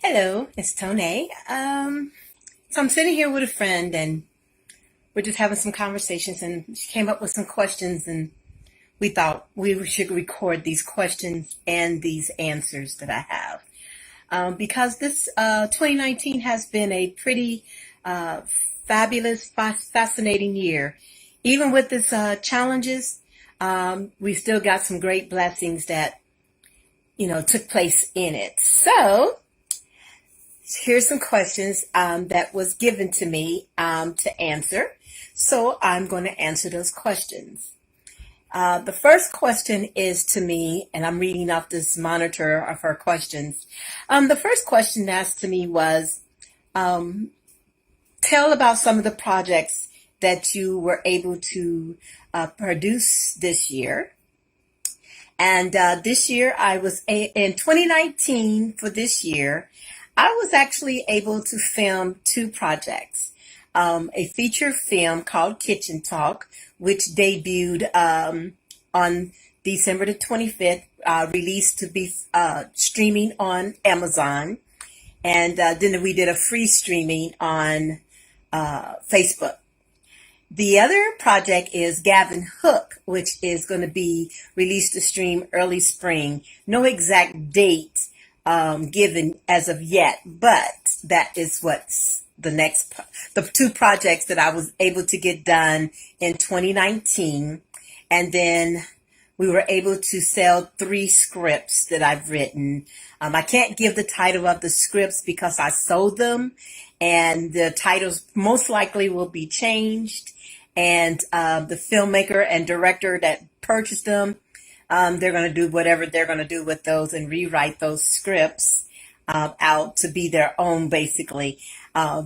Hello, it's Tone. So I'm sitting here with a friend and we're just having some conversations and she came up with some questions and we thought we should record these questions and these answers that I have. Because this 2019 has been a pretty uh, fabulous, fascinating year. Even with its challenges, we still got some great blessings that, took place in it. So here's some questions that was given to me to answer. So I'm going to answer those questions. The first question is to me, and I'm reading off this monitor of her questions. The first question asked to me was, um, tell about some of the projects that you were able to produce this year. And this year, in 2019 for this year, I was actually able to film two projects. A feature film called Kitchen Talk, which debuted on December the 25th, released to be streaming on Amazon. And then we did a free streaming on Facebook. The other project is Gavin Hook, which is going to be released to stream early spring. No exact date given as of yet, but that is what's the two projects that I was able to get done in 2019. And then we were able to sell three scripts that I've written. I can't give the title of the scripts because I sold them, and the titles most likely will be changed. And the filmmaker and director that purchased them, they're going to do whatever they're going to do with those and rewrite those scripts out to be their own, basically.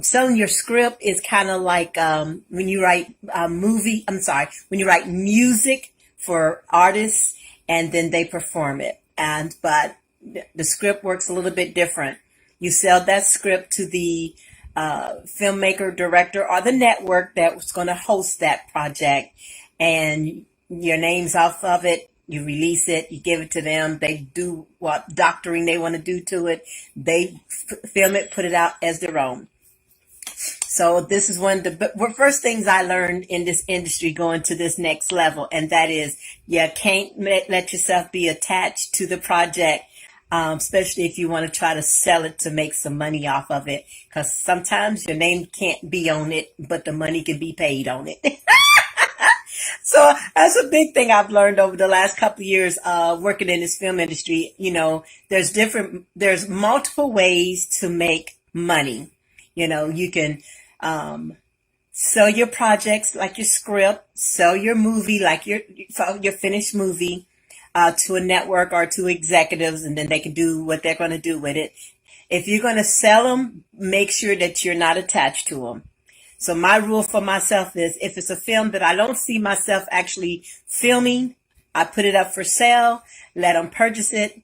Selling your script is kind of like when you write when you write music for artists and then they perform it. But the script works a little bit different. You sell that script to the filmmaker, director, or the network that was going to host that project, and your name's off of it. You release it, you give it to them. They do what doctoring they want to do to it. They film it, put it out as their own. So this is one of the first things I learned in this industry going to this next level, and that is you can't let yourself be attached to the project, especially if you want to try to sell it to make some money off of it, because sometimes your name can't be on it, but the money can be paid on it. So that's a big thing I've learned over the last couple of years working in this film industry. There's multiple ways to make money. You can sell your projects like your script, sell your movie like your finished movie to a network or to executives, and then they can do what they're going to do with it. If you're going to sell them, make sure that you're not attached to them. So my rule for myself is if it's a film that I don't see myself actually filming, I put it up for sale, let them purchase it.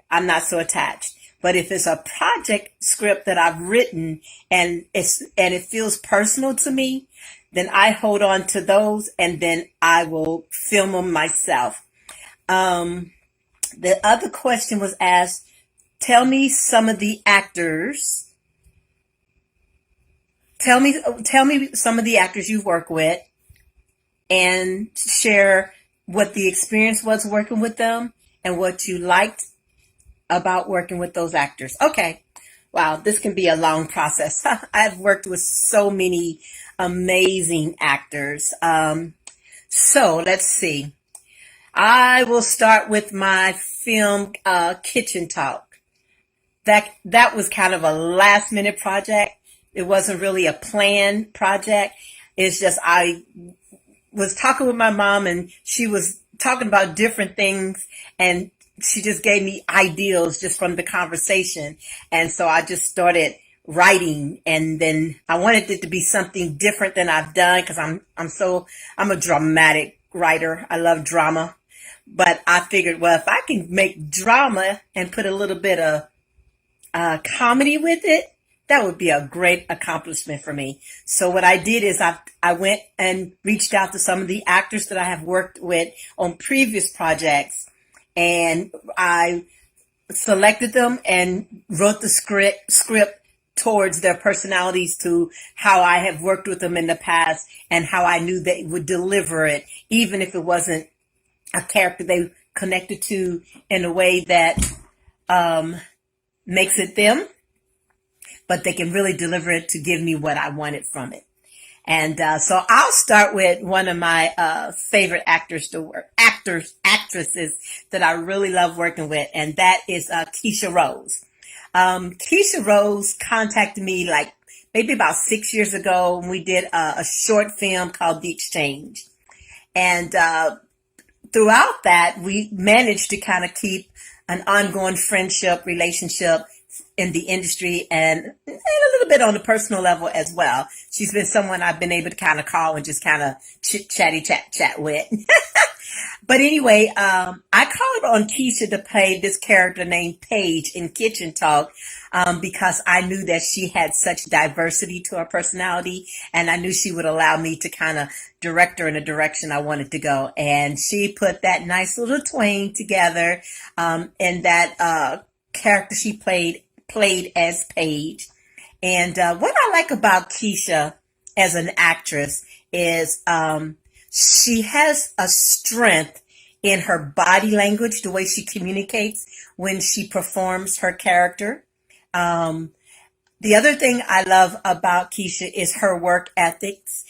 I'm not so attached. But if it's a project script that I've written and it feels personal to me, then I hold on to those and then I will film them myself. The other question was asked, tell me some of the actors. Tell me some of the actors you work with and share what the experience was working with them and what you liked about working with those actors. Okay. Wow, this can be a long process. I've worked with so many amazing actors. So let's see. I will start with my film, Kitchen Talk. That was kind of a last minute project. It wasn't really a planned project. It's just I was talking with my mom and she was talking about different things and she just gave me ideas just from the conversation. And so I just started writing, and then I wanted it to be something different than I've done because I'm a dramatic writer. I love drama. But I figured, well, if I can make drama and put a little bit of comedy with it, that would be a great accomplishment for me. So what I did is I went and reached out to some of the actors that I have worked with on previous projects, and I selected them and wrote the script towards their personalities, to how I have worked with them in the past and how I knew they would deliver it, even if it wasn't a character they connected to in a way that makes it them, but they can really deliver it to give me what I wanted from it. And so I'll start with one of my favorite actresses that I really love working with, and that is Keisha Rose. Keisha Rose contacted me like maybe about 6 years ago when we did a short film called The Exchange. And throughout that, we managed to kind of keep an ongoing friendship, relationship in the industry, and a little bit on the personal level as well. She's been someone I've been able to kind of call and just kind of chat with. But anyway, I called on Keisha to play this character named Paige in Kitchen Talk, because I knew that she had such diversity to her personality, and I knew she would allow me to kind of direct her in the direction I wanted to go. And she put that nice little twain together, in that character she played as Paige. And what I like about Keisha as an actress is she has a strength in her body language, the way she communicates when she performs her character. The other thing I love about Keisha is her work ethics.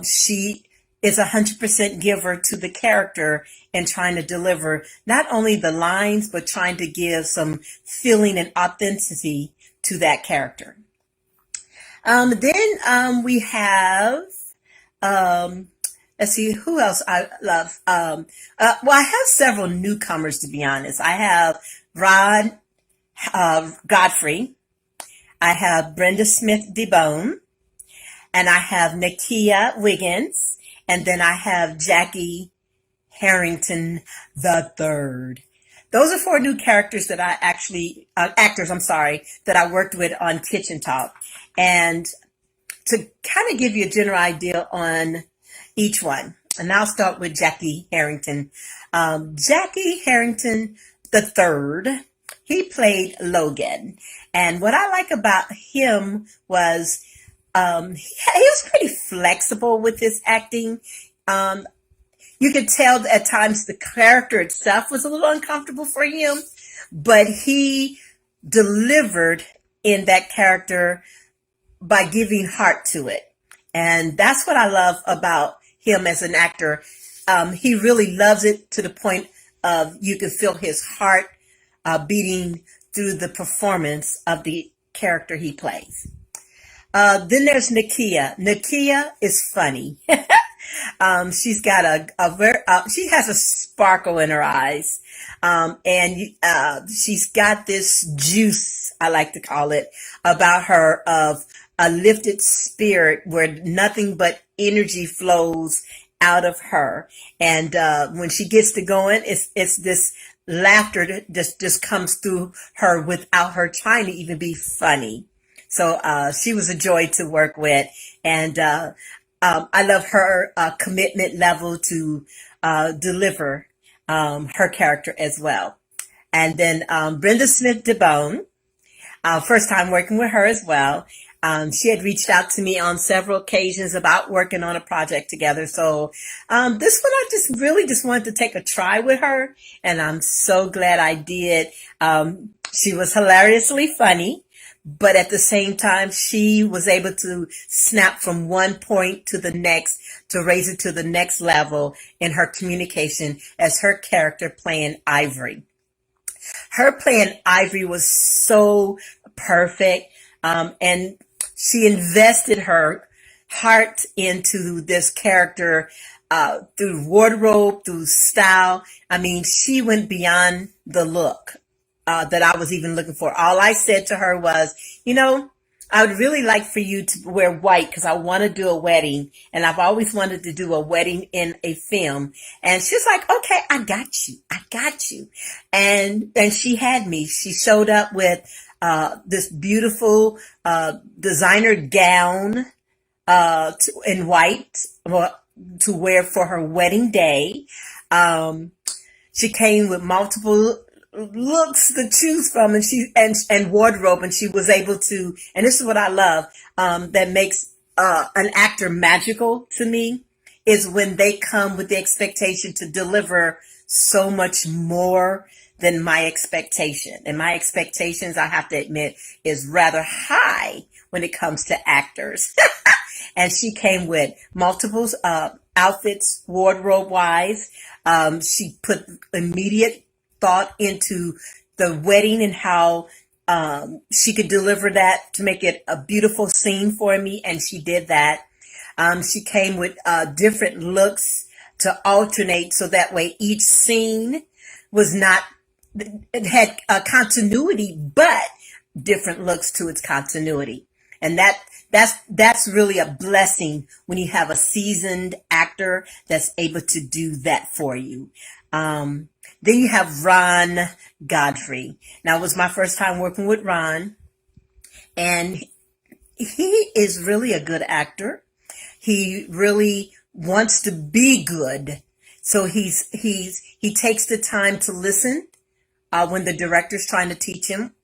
She is 100% giver to the character and trying to deliver not only the lines, but trying to give some feeling and authenticity to that character. Then we have, let's see, who else I love. Well, I have several newcomers, to be honest. I have Rod Godfrey. I have Brenda Smith DeBone. And I have Nakia Wiggins. And then I have Jackie Harrington the Third. Those are 4 new characters that I actually, actors, I'm sorry, that I worked with on Kitchen Talk. And to kind of give you a general idea on each one, and I'll start with Jackie Harrington. Jackie Harrington the Third, he played Logan. And what I like about him was he was pretty flexible with his acting. You could tell that at times the character itself was a little uncomfortable for him, but he delivered in that character by giving heart to it. And that's what I love about him as an actor. He really loves it to the point of you can feel his heart beating through the performance of the character he plays. Then there's Nakia. Nakia is funny. She's got she has a sparkle in her eyes. And she's got this juice, I like to call it, about her, of a lifted spirit where nothing but energy flows out of her. And when she gets to going, it's this laughter that just comes through her without her trying to even be funny. So she was a joy to work with. And I love her commitment level to deliver her character as well. And then Brenda Smith DeBone, first time working with her as well. She had reached out to me on several occasions about working on a project together. So this one I just wanted to take a try with her, and I'm so glad I did. She was hilariously funny, but at the same time, she was able to snap from one point to the next to raise it to the next level in her communication as her character playing Ivory. Her playing Ivory was so perfect, and she invested her heart into this character through wardrobe, through style. I mean, she went beyond the look that I was even looking for. All I said to her was, I would really like for you to wear white because I want to do a wedding, and I've always wanted to do a wedding in a film. And she's like, okay, I got you. And she had me. She showed up with this beautiful designer gown in white to wear for her wedding day. She came with multiple looks to choose from, and and wardrobe, and she was able to. And this is what I love, that makes an actor magical to me, is when they come with the expectation to deliver so much more than my expectation. And my expectations, I have to admit, is rather high when it comes to actors. And she came with multiple outfits, wardrobe wise. She put immediate thought into the wedding and how she could deliver that to make it a beautiful scene for me. And she did that. She came with different looks to alternate, so that way each scene was not, it had a continuity, but different looks to its continuity. And that's really a blessing when you have a seasoned actor that's able to do that for you. Then you have Ron Godfrey. Now, it was my first time working with Ron, and he is really a good actor. He really wants to be good. So he takes the time to listen when the director's trying to teach him,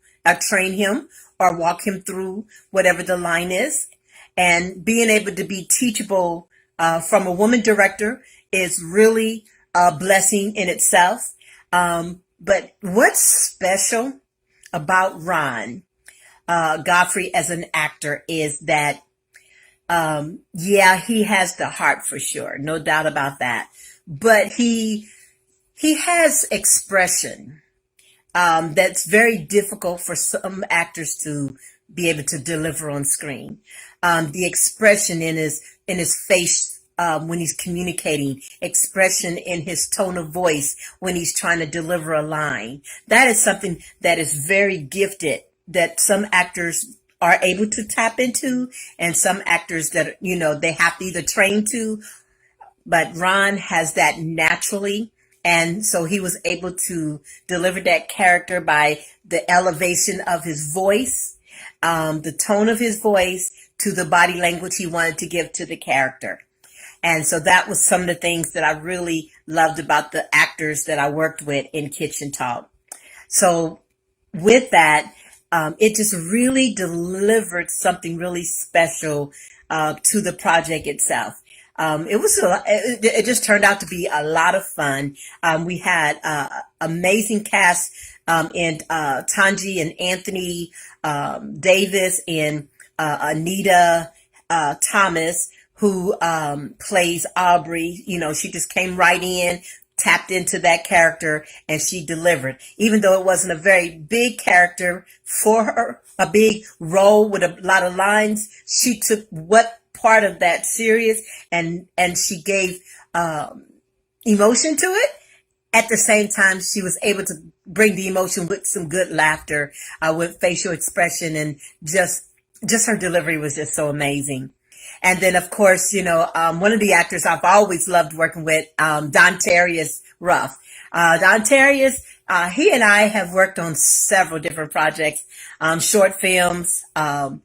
train him, or walk him through whatever the line is. And being able to be teachable from a woman director is really a blessing in itself. But what's special about Ron Godfrey as an actor is that, yeah, he has the heart for sure, no doubt about that. But he has expression that's very difficult for some actors to be able to deliver on screen. The expression in his face when he's communicating, expression in his tone of voice when he's trying to deliver a line. That is something that is very gifted, that some actors are able to tap into, and some actors that, they have to either train to, but Ron has that naturally. And so he was able to deliver that character by the elevation of his voice, the tone of his voice, to the body language he wanted to give to the character. And so that was some of the things that I really loved about the actors that I worked with in Kitchen Talk. So with that, it just really delivered something really special to the project itself. It just turned out to be a lot of fun. We had amazing cast in Tanji and Anthony Davis, and Anita Thomas, who plays Aubrey. She just came right in, tapped into that character, and she delivered. Even though it wasn't a very big character for her, a big role with a lot of lines, she took what part of that serious, and she gave emotion to it. At the same time, she was able to bring the emotion with some good laughter, with facial expression, and just her delivery was just so amazing. And then, of course, one of the actors I've always loved working with, Dontarius Ruff. Dontarius, he and I have worked on several different projects, short films, and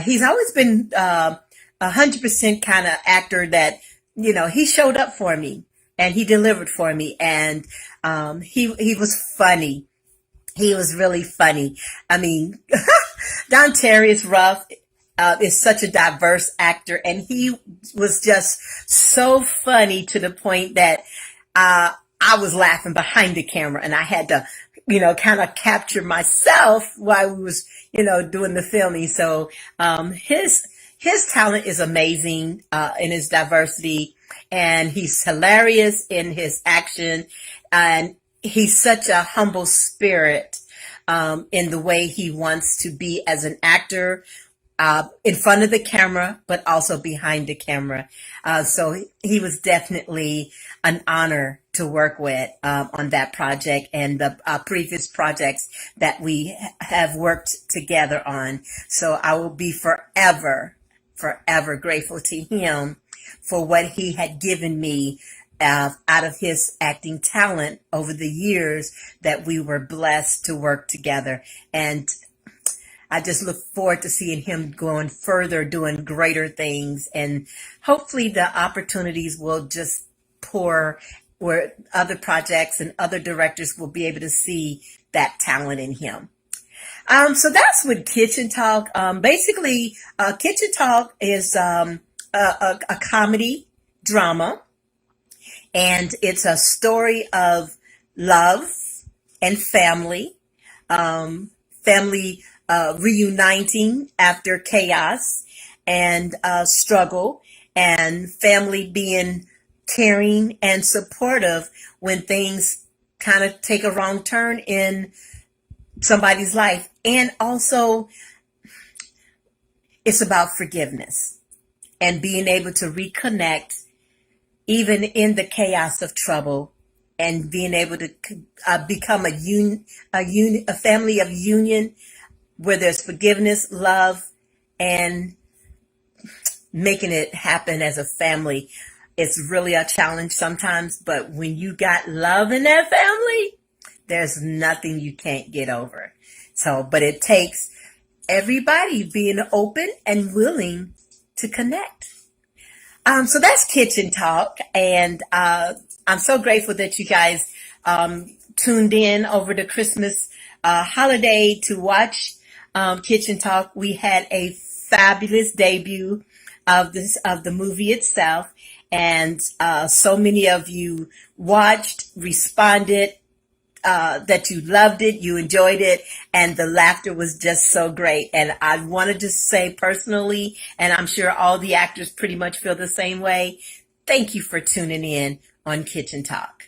he's always been 100% kind of actor that, he showed up for me and he delivered for me. And he was funny. He was really funny. I mean, Dontarius Ruff is such a diverse actor, and he was just so funny to the point that I was laughing behind the camera, and I had to, kind of capture myself while we was, doing the filming. So his talent is amazing in his diversity, and he's hilarious in his action, and he's such a humble spirit in the way he wants to be as an actor, in front of the camera, but also behind the camera. So he was definitely an honor to work with on that project and the previous projects that we have worked together on. So I will be forever grateful to him for what he had given me out of his acting talent over the years that we were blessed to work together. And I just look forward to seeing him going further, doing greater things, and hopefully the opportunities will just pour where other projects and other directors will be able to see that talent in him. So that's with Kitchen Talk. Basically, Kitchen Talk is a comedy drama, and it's a story of love and family, family reuniting after chaos and struggle, and family being caring and supportive when things kind of take a wrong turn in somebody's life. And also, it's about forgiveness and being able to reconnect even in the chaos of trouble, and being able to become a family of union where there's forgiveness, love, and making it happen as a family. It's really a challenge sometimes, but when you got love in that family, there's nothing you can't get over. So, but it takes everybody being open and willing to connect. So that's Kitchen Talk, and I'm so grateful that you guys tuned in over the Christmas holiday to watch Kitchen Talk. We had a fabulous debut of the movie itself, and so many of you watched, responded, that you loved it, you enjoyed it, and the laughter was just so great. And I wanted to say personally, and I'm sure all the actors pretty much feel the same way, thank you for tuning in on Kitchen Talk.